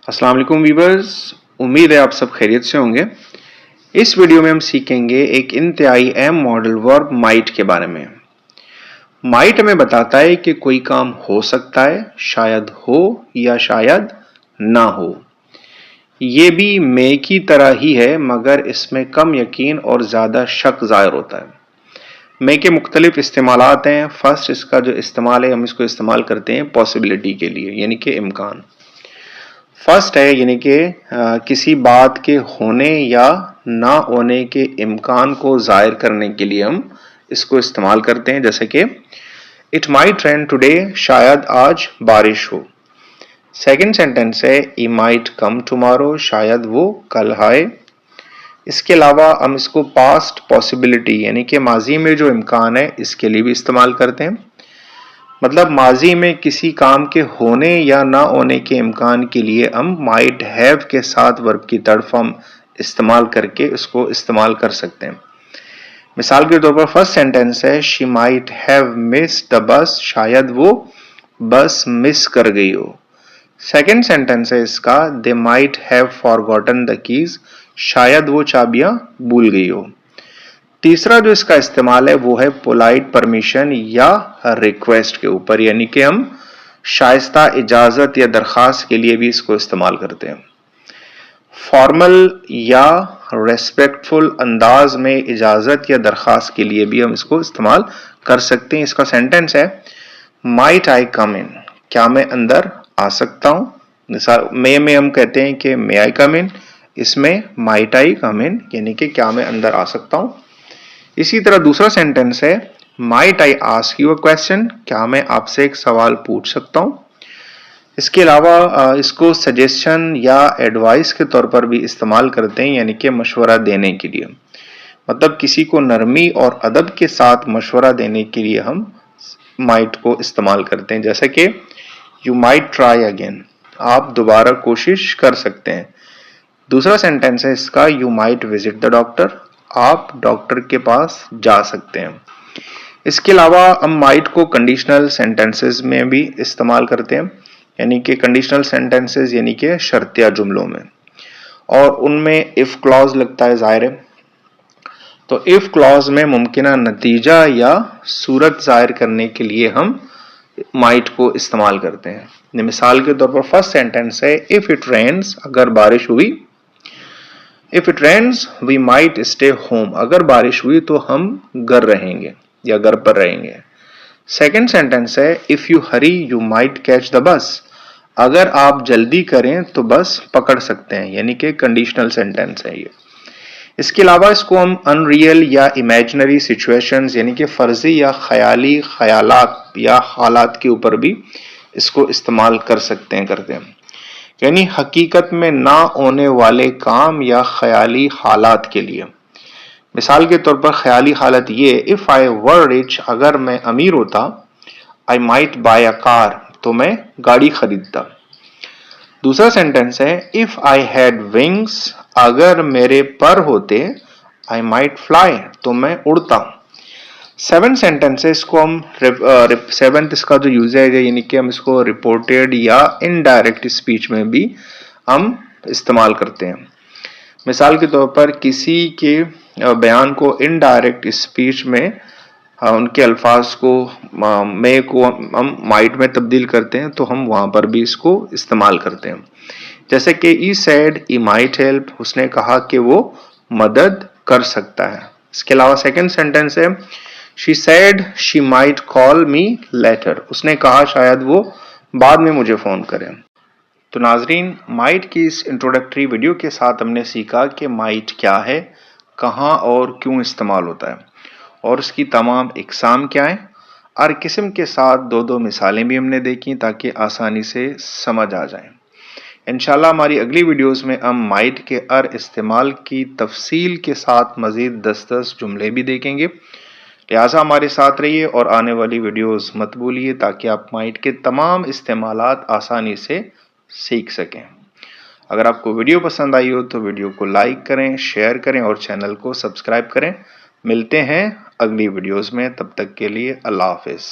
अस्सलाम वालेकुम वीवर्स, उम्मीद है आप सब खैरियत से होंगे। इस वीडियो में हम सीखेंगे एक इंतहाई अहम मॉडल वर्ब माइट के बारे में। माइट हमें बताता है कि कोई काम हो सकता है, शायद हो या शायद ना हो। ये भी मे की तरह ही है, मगर इसमें कम यकीन और ज़्यादा शक ज़ाहिर होता है। मे के मुख्तलिफ इस्तेमालात हैं। फर्स्ट इसका जो इस्तेमाल है, हम इसको इस्तेमाल करते हैं पॉसिबिलिटी के लिए, यानी कि इम्कान। फर्स्ट है यानी कि किसी बात के होने या ना होने के इम्कान को जाहिर करने के लिए हम इसको इस्तेमाल करते हैं, जैसे कि इट माइट रेन टुडे, शायद आज बारिश हो। सेकंड सेंटेंस है ई माइट कम टुमारो, शायद वो कल आए। इसके अलावा हम इसको पास्ट पॉसिबिलिटी यानी कि माजी में जो इम्कान है इसके लिए भी इस्तेमाल करते हैं। मतलब माजी में किसी काम के होने या ना होने के इम्कान के लिए हम माइट हैव के साथ वर्ब की थर्ड फॉर्म इस्तेमाल करके इसको इस्तेमाल कर सकते हैं। मिसाल के तौर पर फर्स्ट सेंटेंस है she might have missed the bus, शायद वो बस मिस कर गई हो। सेकेंड सेंटेंस है इसका they might have forgotten the keys, शायद वो चाबियां भूल गई हो। तीसरा जो इसका इस्तेमाल है वो है पोलाइट परमिशन या रिक्वेस्ट के ऊपर, यानी कि हम शाइस्ता इजाजत या दरखास्त के लिए भी इसको इस्तेमाल करते हैं। फॉर्मल या रेस्पेक्टफुल अंदाज में इजाजत या दरखास्त के लिए भी हम इसको इस्तेमाल कर सकते हैं। इसका सेंटेंस है माइट आई कम इन, क्या मैं अंदर आ सकता हूं। मिसाल में हम कहते हैं कि मे आई कम इन, इसमें माइट आई कम इन यानी कि क्या मैं अंदर आ सकता हूं। इसी तरह दूसरा सेंटेंस है might I ask you a question, क्या मैं आपसे एक सवाल पूछ सकता हूं। इसके अलावा इसको सजेशन या एडवाइस के तौर पर भी इस्तेमाल करते हैं, यानी कि मशवरा देने के लिए। मतलब किसी को नरमी और अदब के साथ मशवरा देने के लिए हम माइट को इस्तेमाल करते हैं, जैसे कि यू माइट ट्राई अगेन, आप दोबारा कोशिश कर सकते हैं। दूसरा सेंटेंस है इसका you might visit the doctor, आप डॉक्टर के पास जा सकते हैं। इसके अलावा हम माइट को कंडीशनल सेंटेंसेस में भी इस्तेमाल करते हैं, यानी कि कंडीशनल सेंटेंसेस यानी कि शर्तिया जुमलों में, और उनमें इफ क्लॉज लगता है जाहिर है। तो इफ क्लॉज में मुमकिना नतीजा या सूरत जाहिर करने के लिए हम माइट को इस्तेमाल करते हैं। मिसाल के तौर पर फर्स्ट सेंटेंस है इफ इट रेन्स, अगर बारिश हुई। If it rains we might stay home, अगर बारिश हुई तो हम घर रहेंगे या घर पर रहेंगे। सेकेंड सेंटेंस है if you Hari you might catch the bus, अगर आप जल्दी करें तो बस पकड़ सकते हैं, यानी कि कंडीशनल सेंटेंस है ये। इसके अलावा इसको हम अनरियल या इमेजिनरी सिचुएशंस यानी कि फर्जी या ख्याली ख्यालात या हालात के ऊपर भी इसको इस्तेमाल कर सकते हैं, करते हैं। यानी हकीकत में ना होने वाले काम या ख्याली हालात के लिए। मिसाल के तौर पर ख्याली हालत ये इफ आई वर रिच, अगर मैं अमीर होता, I might buy a car, तो मैं गाड़ी खरीदता। दूसरा सेंटेंस है इफ आई हैड विंग्स, अगर मेरे पर होते, आई माइट फ्लाई, तो मैं उड़ता। सेवन सेंटेंस है इसको हम सेवेंथ इसका जो यूजेज है यानी कि हम इसको रिपोर्टेड या इनडायरेक्ट स्पीच में भी हम इस्तेमाल करते हैं। मिसाल के तौर पर किसी के बयान को इनडायरेक्ट स्पीच में उनके अल्फाज को मे को हम माइट में तब्दील करते हैं, तो हम वहां पर भी इसको इस्तेमाल करते हैं। जैसे कि ई सेड ई माइट हेल्प, उसने कहा कि वो मदद कर सकता है। इसके अलावा सेकंड सेंटेंस है she said she might call me later, उसने कहा शायद वो बाद में मुझे फोन करें। तो नाजरीन, माइट की इस इंट्रोडक्टरी वीडियो के साथ हमने सीखा कि माइट क्या है, कहाँ और क्यों इस्तेमाल होता है, और उसकी तमाम इकसाम क्या है। हर किस्म के साथ दो दो मिसालें भी हमने देखी ताकि आसानी से समझ आ जाए। इंशाल्लाह हमारी अगली वीडियोस में हम माइट के हर इस्तेमाल की तफसील के साथ मज़ीद 10-10 जुमले भी देखेंगे। लिहाजा हमारे साथ रहिए और आने वाली वीडियोस मत भूलिए ताकि आप माइट के तमाम इस्तेमालात आसानी से सीख सकें। अगर आपको वीडियो पसंद आई हो तो वीडियो को लाइक करें, शेयर करें और चैनल को सब्सक्राइब करें। मिलते हैं अगली वीडियोस में, तब तक के लिए अल्लाह हाफिज़।